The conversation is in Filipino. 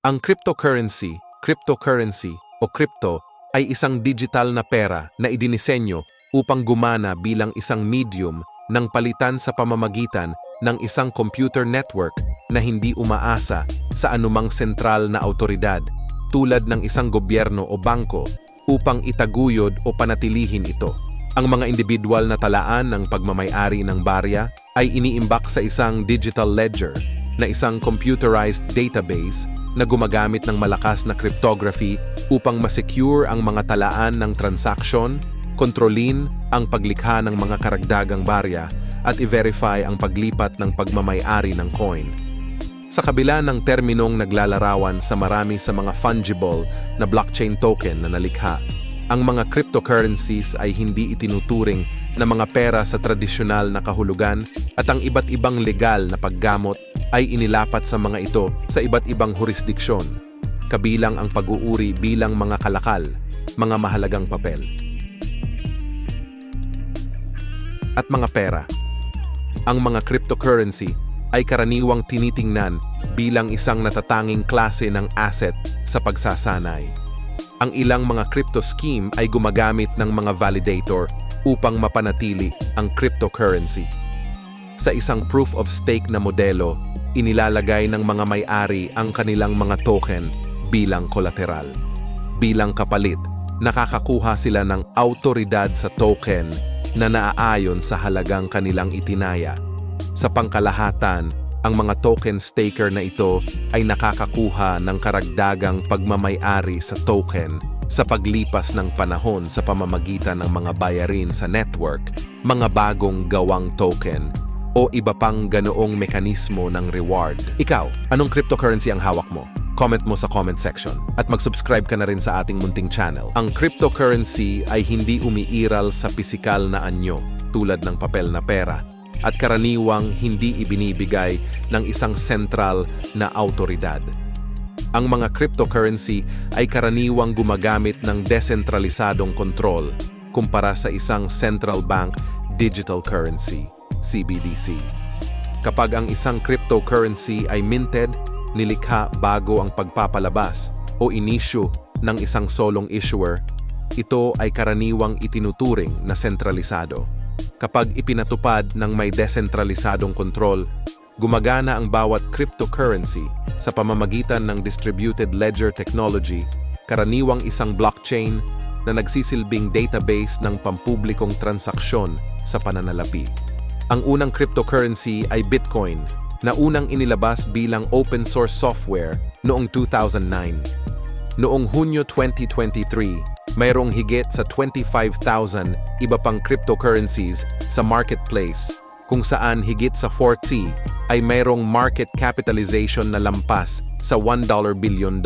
Ang cryptocurrency o crypto ay isang digital na pera na idinisenyo upang gumana bilang isang medium ng palitan sa pamamagitan ng isang computer network na hindi umaasa sa anumang sentral na awtoridad tulad ng isang gobyerno o bangko upang itaguyod o panatilihin ito. Ang mga individual na talaan ng pagmamay-ari ng barya ay iniimbak sa isang digital ledger na isang computerized database na gumagamit ng malakas na cryptography upang masecure ang mga talaan ng transaksyon, kontrolin ang paglikha ng mga karagdagang barya at i-verify ang paglipat ng pagmamay-ari ng coin. Sa kabila ng terminong naglalarawan sa marami sa mga fungible na blockchain token na nalikha, ang mga cryptocurrencies ay hindi itinuturing na mga pera sa tradisyonal na kahulugan at ang iba't ibang legal na paggamot ay inilapat sa mga ito sa iba't ibang jurisdiksyon, kabilang ang pag-uuri bilang mga kalakal, mga mahalagang papel. At mga pera. Ang mga cryptocurrency ay karaniwang tinitingnan bilang isang natatanging klase ng asset sa pagsasanay. Ang ilang mga crypto scheme ay gumagamit ng mga validator upang mapanatili ang cryptocurrency. Sa isang proof of stake na modelo, inilalagay ng mga may-ari ang kanilang mga token bilang kolateral. Bilang kapalit, nakakakuha sila ng awtoridad sa token na naaayon sa halagang kanilang itinaya. Sa pangkalahatan, ang mga token staker na ito ay nakakakuha ng karagdagang pagmamay-ari sa token sa paglipas ng panahon sa pamamagitan ng mga bayarin sa network, mga bagong gawang token, o iba pang ganoong mekanismo ng reward. Ikaw, anong cryptocurrency ang hawak mo? Comment mo sa comment section at mag-subscribe ka na rin sa ating munting channel. Ang cryptocurrency ay hindi umiiral sa pisikal na anyo tulad ng papel na pera at karaniwang hindi ibinibigay ng isang sentral na awtoridad. Ang mga cryptocurrency ay karaniwang gumagamit ng desentralisadong kontrol kumpara sa isang central bank digital currency, CBDC. Kapag ang isang cryptocurrency ay minted, nilikha bago ang pagpapalabas o inisyu ng isang solong issuer, ito ay karaniwang itinuturing na sentralisado. Kapag ipinatupad ng may desentralisadong kontrol, gumagana ang bawat cryptocurrency sa pamamagitan ng distributed ledger technology, karaniwang isang blockchain na nagsisilbing database ng pampublikong transaksyon sa pananalapi. Ang unang cryptocurrency ay Bitcoin, na unang inilabas bilang open source software noong 2009. Noong Hunyo 2023, mayroong higit sa 25,000 iba pang cryptocurrencies sa marketplace, kung saan higit sa 40 ay mayroong market capitalization na lampas sa $1 billion.